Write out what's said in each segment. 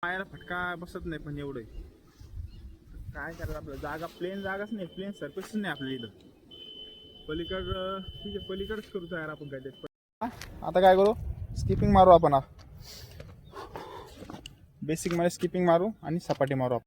पायाला फटका बसत नाही, पण एवढं काय करायचं आपलं, जागा प्लेन जागाच नाही, प्लेन सरफेसच नाही आपल्या इथं. पलीकड ठीक आहे, पलीकडच करू तयार आपण काय ते. आता काय करू, स्किपिंग मारू आपण. बेसिक मध्ये स्किपिंग मारू आणि सपाटी मारू आपण.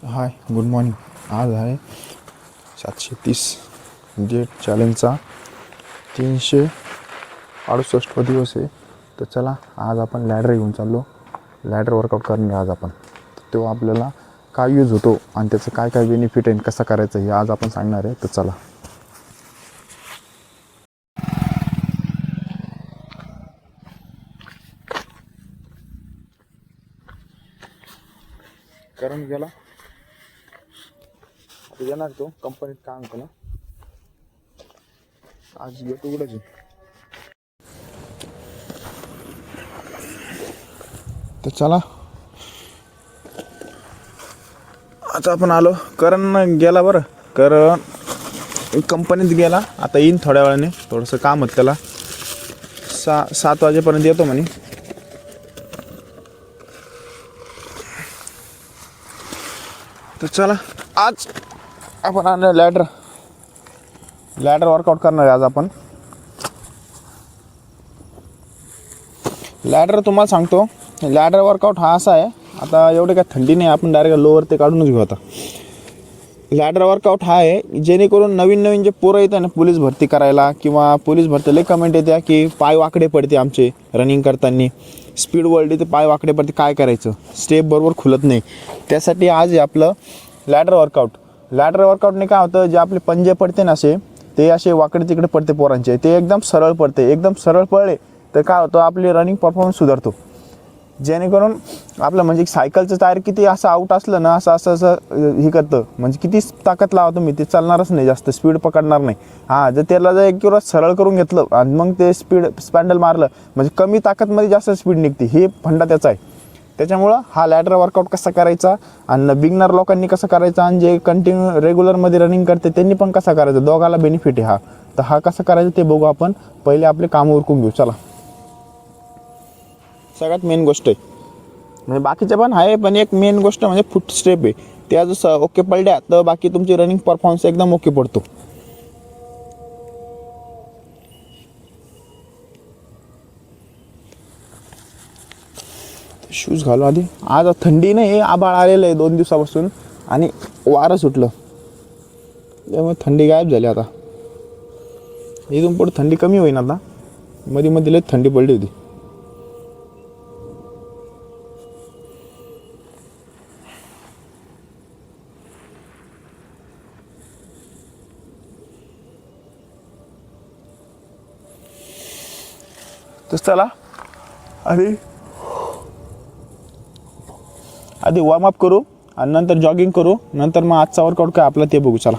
हाय, गुड मॉर्निंग. आज आहे 730 डेट चॅलेंजचा 368 दिवस आहे. तर चला, आज आपण लॅडर घेऊन चाललो. लॅडर वर्कआउट करणे आज आपण. तो आपल्याला काय यूज होतो आणि त्याचं काय काय बेनिफिट आहे, कसं करायचं हे आज आपण सांगणार आहे. तर चला. करून गेला येणार तो कंपनीत काम होतं ना, आज गेट उघडच आहे. तर चला, आता आपण आलो. करण गेला बरं, करण कंपनीत गेला. आता येईन थोड्या वेळाने, थोडंसं काम होतं त्याला. 7 वाजेपर्यंत येतो म्हणे. तर चला, आज आपण आणलं लॅडर वर्कआउट करणार आहे आज आपण. लॅडर तुम्हाला सांगतो, लॅडर वर्कआउट हा असा आहे, आता एवढे काय थंडी नाही, आपण डायरेक्ट लोवर ते काढूनच घेऊ. आता लॅडर वर्कआउट हा आहे जेणेकरून नवीन जे पोरं येतात ना पोलीस भरती करायला, किंवा पोलीस भरती लई कमेंट येत्या की पाय वाकडे पडते आमचे रनिंग करताना, स्पीड वळली तर पाय वाकडे पडते, काय करायचं, स्टेप बरोबर खुलत नाही. त्यासाठी आज आहे आपलं लॅडर वर्कआउट. लॅडर वर्कआउटने काय होतं, जे आपले पंजे पडते ना ते असे वाकडे तिकडे पडते पोरांचे, ते एकदम सरळ पडते. एकदम सरळ पडले तर काय होतं, आपली रनिंग परफॉर्मन्स सुधारतो. जेणेकरून आपलं म्हणजे सायकलचं टायर किती असं आऊट असलं ना, असं हे करतं, म्हणजे किती ताकद लावा तुम्ही, ते चालणारच नाही, जास्त स्पीड पकडणार नाही. हां, जर त्याला जर एक किंवा सरळ करून घेतलं आणि मग ते स्पॅन्डल मारलं, म्हणजे कमी ताकदमध्ये जास्त स्पीड निघते. हे फंडा त्याचा आहे. त्याच्यामुळं हा लॅडर वर्कआउट कसा करायचा आणि बिगनर लोकांनी कसं करायचा, आणि जे कंटिन्यू रेग्युलरमध्ये रनिंग करते त्यांनी पण कसा करायचा, दोघाला बेनिफिट आहे हा. तर हा कसा करायचा ते बघू आपण. पहिले आपले कामं उरकून घेऊ. चला, सगळ्यात मेन गोष्ट आहे, म्हणजे बाकीचं पण आहे, पण एक मेन गोष्ट म्हणजे फूट स्टेप आहे. त्या जसं ओके पडल्या तर बाकी तुमची रनिंग परफॉर्मन्स एकदम ओके पडतो. शूज घालू आधी. आज थंडी नाही, आभाळ आलेलं आहे 2 दिवसापासून आणि वारं सुटलं, त्यामुळे थंडी गायब झाली. आता इथून पुढे थंडी कमी होईन. आता मध्ये लई थंडी पडली होती. तर चला, आधी वॉर्मअप करू आणि नंतर जॉगिंग करू, नंतर मग आजचा वर्कआउट काय आपला ते बघू. चला.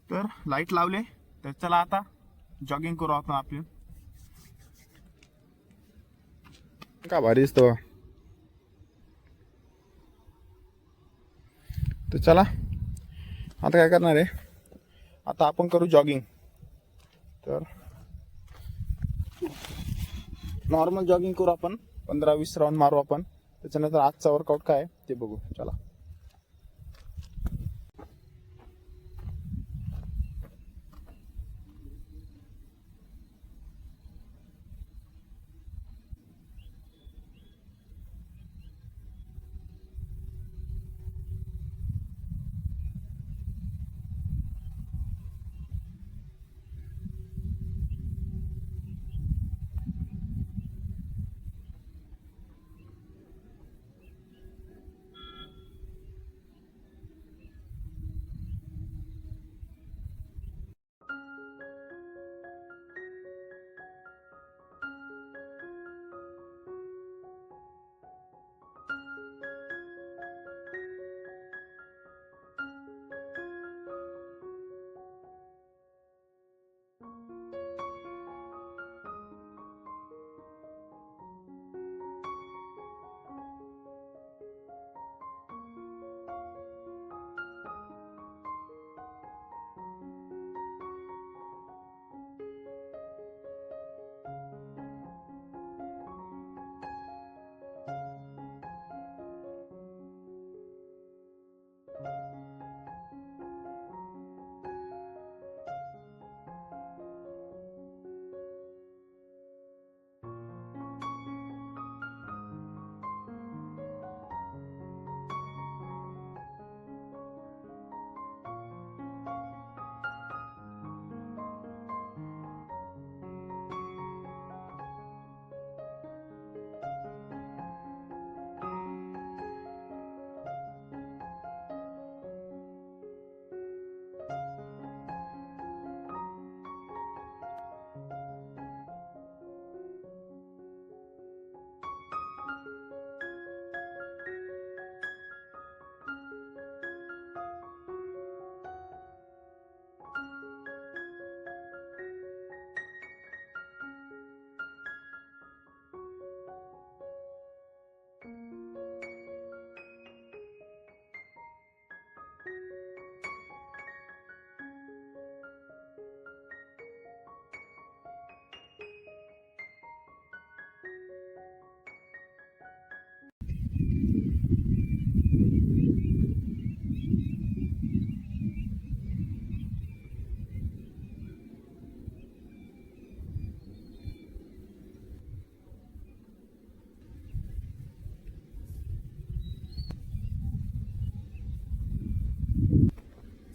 तर लाईट लावले, तर चला आता जॉगिंग करू आपण आपली. का भारी दिसतो. तर चला आता काय करणार आहे, आता आपण करू जॉगिंग. तर नॉर्मल जॉगिंग करू आपण, 15-20 राऊंड मारू आपण. त्याच्यानंतर आजचा वर्कआउट काय ते बघू. चला.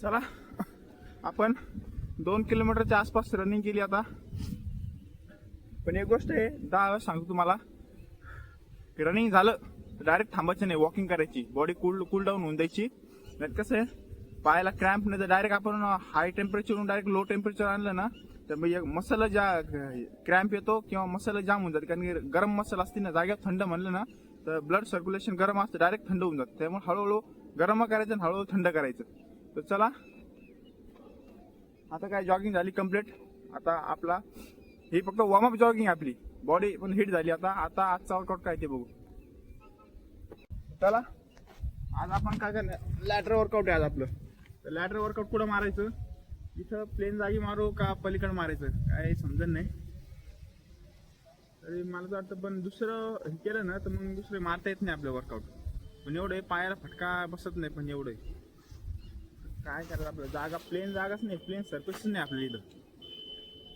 चला आपण 2 किलोमीटरच्या आसपास रनिंग केली आता. पण एक गोष्ट आहे, 10 वेळा सांगतो तुम्हाला, रनिंग झालं डायरेक्ट थांबायचं नाही, वॉकिंग करायची, बॉडी कूल डाऊन होऊन द्यायची. नाही कसं आहे, पायाला क्रॅम्प नाही तर डायरेक्ट आपण हाय टेम्परेचरवरून डायरेक्ट लो टेम्परेचर आणलं ना तर मग मसल क्रॅम्प येतो किंवा मसल जाम होऊन जाते. कारण की गरम मसल असते ना, जागेवर थंड म्हणलं ना तर ब्लड सर्क्युलेशन गरम असतं, डायरेक्ट थंड होऊन जातं. त्यामुळे हळूहळू गरम करायचं आणि हळूहळू थंड करायचं. तर चला आता काय जॉगिंग झाली कम्प्लीट. आता आपला ही फक्त वॉर्मअप जॉगिंग, आपली बॉडी पण हिट झाली. आता आजचा वर्कआउट काय ते बघू. चला आज आपण काय करणार, लॅटर वर्कआउट आहे आज आपलं. तर लॅटर वर्कआउट कुठं मारायचं, इथं प्लेन जागी मारू का पलीकडे मारायचं काय समजत नाही. तरी मला तर वाटतं पण दुसरं हे केलं ना तर मग दुसरे मारता येत नाही आपलं वर्कआउट. पण एवढं पायाला फटका बसत नाही. पण एवढं काय करायचं, आपलं जागा प्लेन जागाच नाही, प्लेन सरफेसच नाही आपल्या इथं.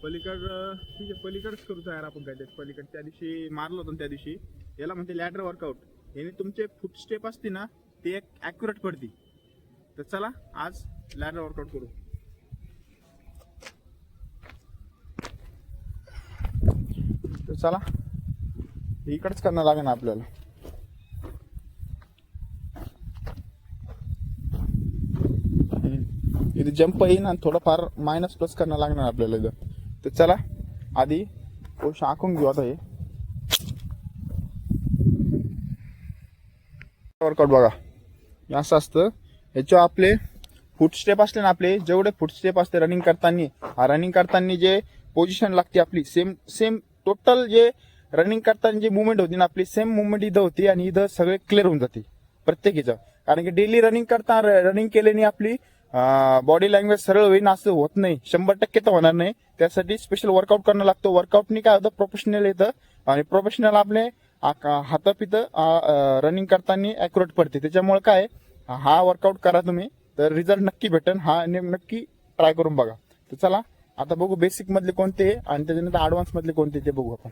पलीकडं ठीक आहे, पलीकडच करू तयार आपण काय. पलीकड त्या दिवशी मारलं होतं, त्या दिवशी याला म्हणते लॅटर वर्कआउट. याने तुमचे फूट स्टेप असते ना ते एक ॲक्युरेट पडते. तर चला आज लॅटर वर्कआउट करू. तर चला इकडंच करणं लागेल आपल्याला. इथे जंप येईन आणि थोडंफार मायनस प्लस करणं लागणार आपल्याला इथं. तर चला आधी कोश आखून घेऊ. आता हे वर्कआउट बघा असं असतं. ह्याच्यावर आपले फूट स्टेप असले ना आपले, जेवढे फूट स्टेप असते रनिंग करताना जे पोझिशन लागते आपली सेम सेम टोटल जे रनिंग करताना जी मुवमेंट होती ना आपली सेम मुवमेंट इथं होती आणि इथं सगळे क्लिअर होऊन जाते प्रत्येकीचं. कारण की डेली रनिंग केल्याने आपली बॉडी लँग्वेज सरळ होईन असं होत नाही, 100% तर होणार नाही. त्यासाठी स्पेशल वर्कआउट करणं लागतो. वर्कआउटनी काय होतं, प्रोफेशनल येतं आणि प्रोफेशनल आपले हात पितं रनिंग करताना अॅक्युरेट पडते. त्याच्यामुळे काय हा वर्कआउट करा तुम्ही, तर रिझल्ट नक्की भेटेल. हा नक्की ट्राय करून बघा. तर चला आता बघू बेसिक मधले कोणते आणि त्याच्यानंतर ऍडव्हान्स मधले कोणते ते बघू आपण.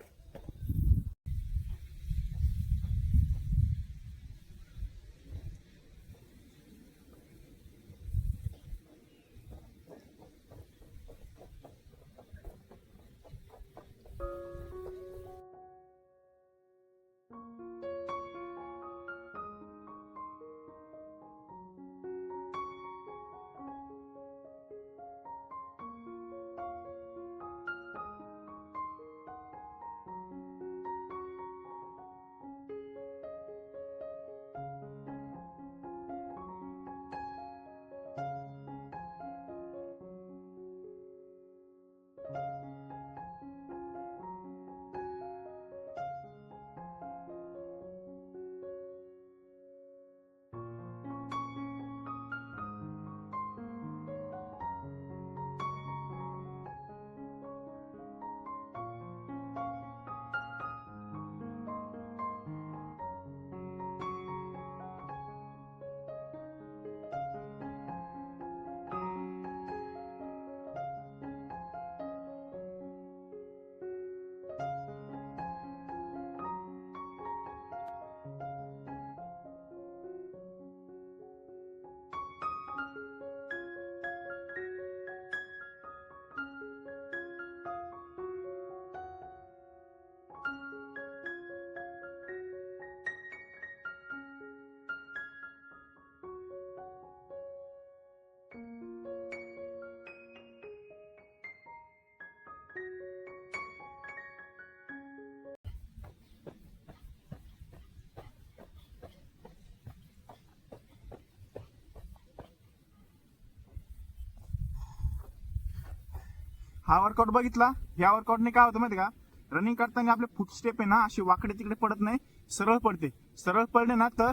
हा वर्कआउट बघितला. या वर्कआउटने काय होतं माहिती का, रनिंग करताना आपले फूट स्टेप आहे ना अशी वाकडे तिकडे पडत नाही, सरळ पडते. सरळ पडले ना तर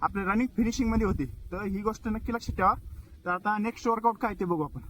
आपले रनिंग फिनिशिंग मध्ये होते. तर ही गोष्ट नक्की लक्षात ठेवा. तर आता नेक्स्ट वर्कआउट काय ते बघू आपण.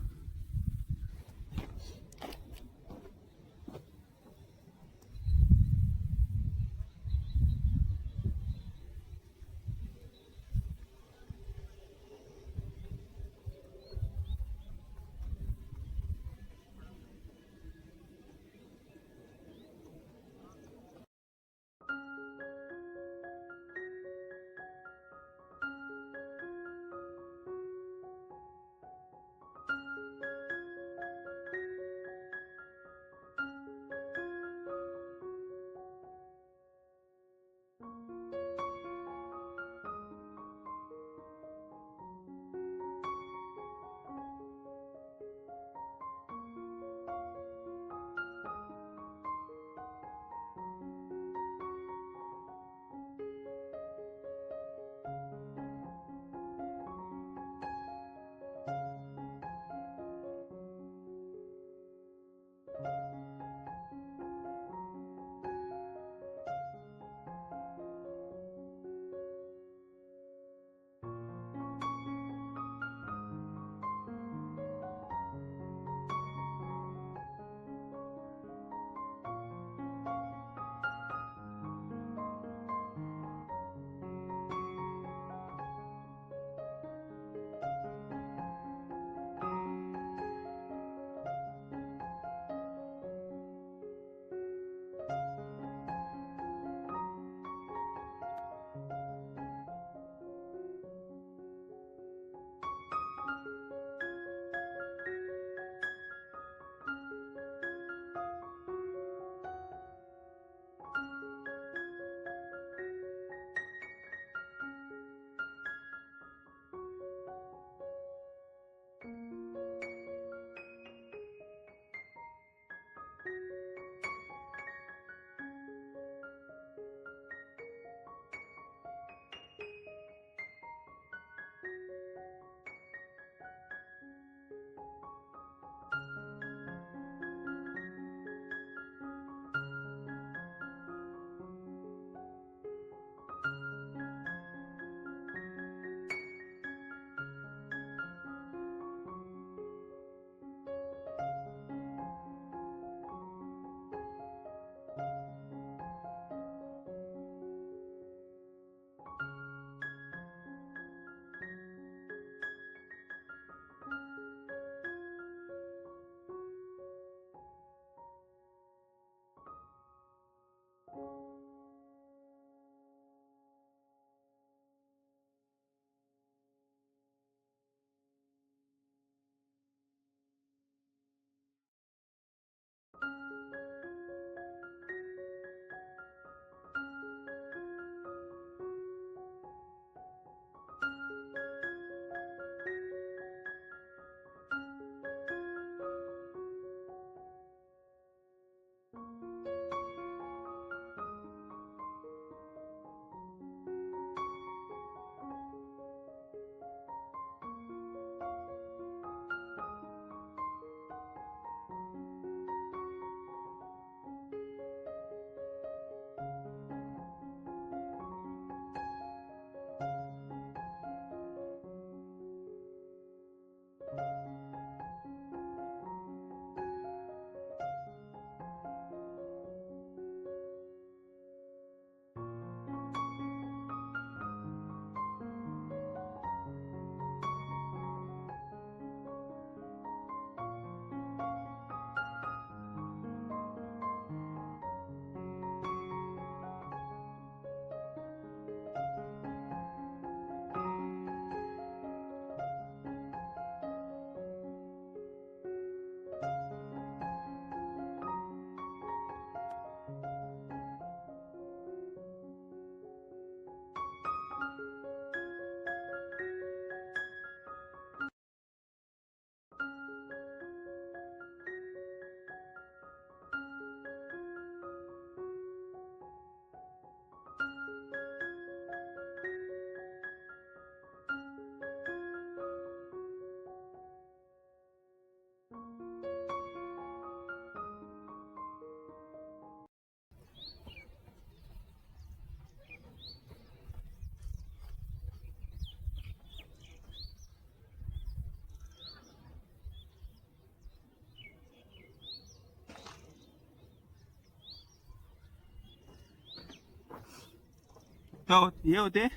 तर हे होते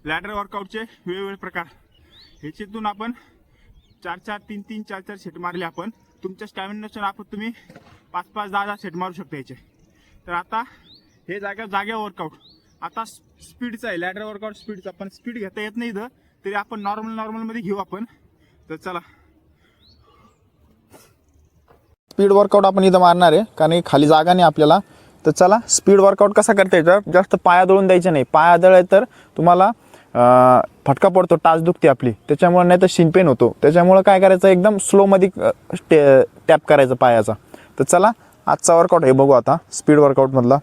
लॅडर वर्कआउटचे वेगवेगळे प्रकार. ह्याच्यातून आपण 4-4, 3-3, 4-4 सेट मारले. आपण तुमच्या स्टॅमिनानुसार आपण तुम्ही 5-5, 10-10 सेट मारू शकता याचे. तर आता हे जाग्या वर्कआउट. आता स्पीडचा आहे लॅडर वर्कआउट स्पीडचा. पण स्पीड घेता येत नाही इथं, तरी आपण नॉर्मलमध्ये घेऊ आपण. तर चला स्पीड वर्कआउट आपण इथं मारणार आहे, कारण खाली जागा नाही आपल्याला. तर चला स्पीड वर्कआउट कसा करता येतं. जास्त पाया दळून द्यायचे नाही. पाया दळले तर तुम्हाला फटका पडतो, टाच दुखते आपली, त्याच्यामुळे नाही तर शिन पेन होतो. त्याच्यामुळे काय करायचं, एकदम स्लोमध्ये टॅप करायचं पायाचा. तर चला आजचा वर्कआउट हे बघू आता स्पीड वर्कआउटमधला.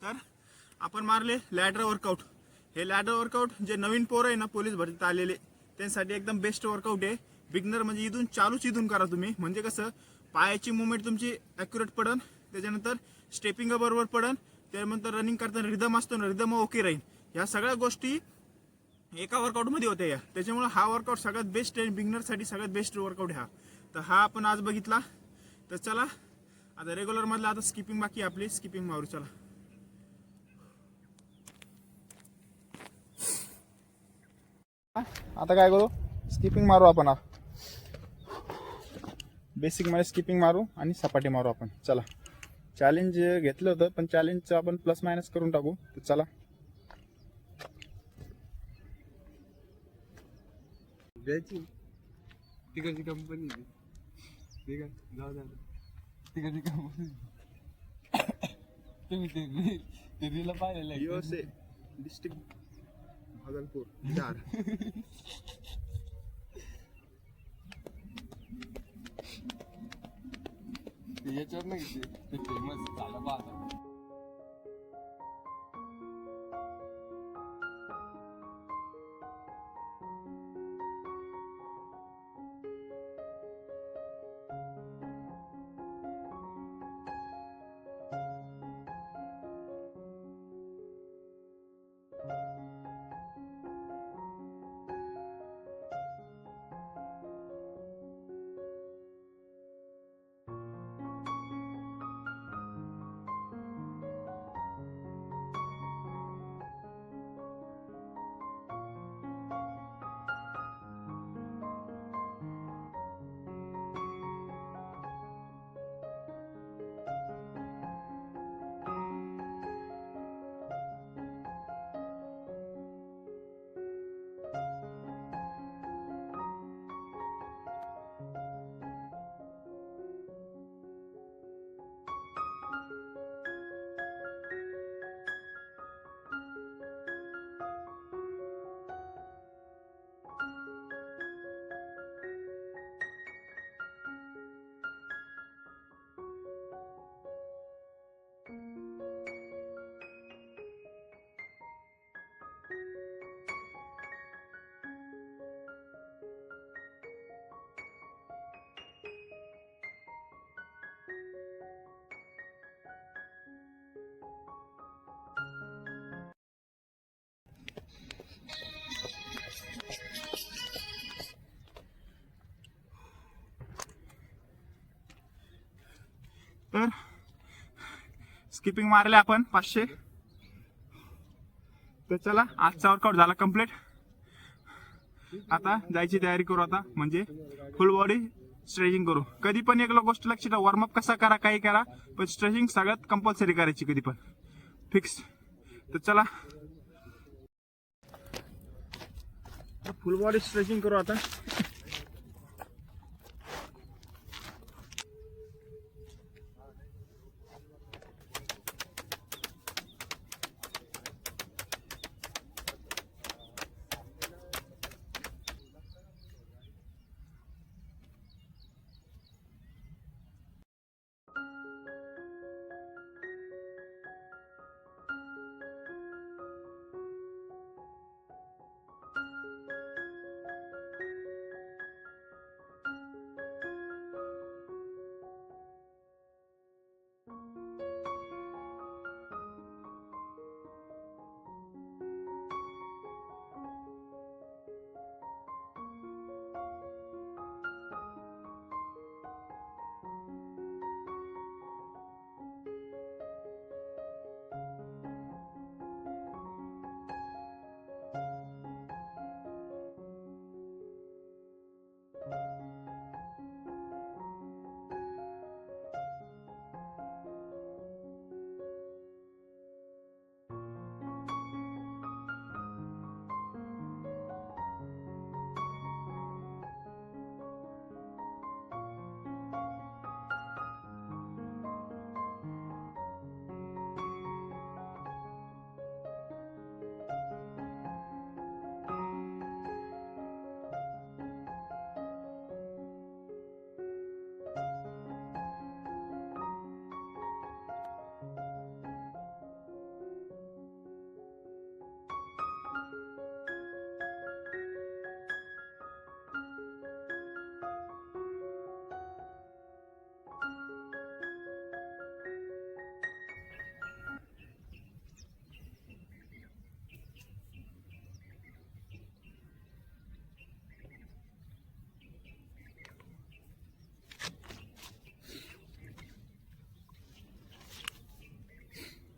तर आपण मारले लॅडर वर्कआउट. हे लॅडर वर्कआउट जे नवीन पोरं आहे ना पोलीस भरतीत आलेले, त्यांसाठी एकदम बेस्ट वर्कआउट आहे. बिगनर म्हणजे इथून करा तुम्ही. म्हणजे कसं पायाची मुवमेंट तुमची ॲक्युरेट पडन, त्याच्यानंतर स्टेपिंग बरोबर पडन, त्यानंतर रनिंग करताना रिदम असतो ना, रिदम ओके राहील. ह्या सगळ्या गोष्टी एका वर्कआउटमध्ये होत्या या. त्याच्यामुळे हा वर्कआउट सगळ्यात बेस्ट आहे, बिगनरसाठी सगळ्यात बेस्ट वर्कआउट हा. तर हा आपण आज बघितला. तर चला आता रेग्युलर मधला आता स्किपिंग बाकी आपली, स्किपिंग मारू. चला आता काय करू, स्किपिंग मारू आपण. बेसिक मध्ये स्किपिंग मारू आणि सपाटी मारू आपण. चला चॅलेंज घेतलं होतं, पण चॅलेंजचं आपण प्लस मायनस करून टाकू. तर चला तिकडची कंपनी ठीक आहे, जाऊ द्या. तिकडची कंपनी तुम्ही ते रीला पाहिलेलं आहे. USA district Bhagalpur Bihar. याच्यावर नाही ते फेमस झालं पाहता. स्किपिंग मारले आपण 500. तर चला आजचा वर्कआउट झाला कम्प्लीट. आता जायची तयारी करू आता, म्हणजे फुल बॉडी स्ट्रेचिंग करू. कधी पण एक गोष्ट लक्षात ठेवा, वॉर्मअप कसा करा काही करा, पण स्ट्रेचिंग सगळ्यात कंपल्सरी करायची कधी पण, फिक्स. तर चला फुल बॉडी स्ट्रेचिंग करू आता.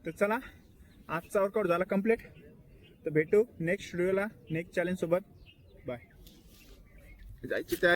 तर चला आजचा वर्कआउट झाला कम्प्लीट. तर भेटू नेक्स्ट व्हिडिओला नेक्स्ट चॅलेंज सोबत. बाय. जायची तयारी.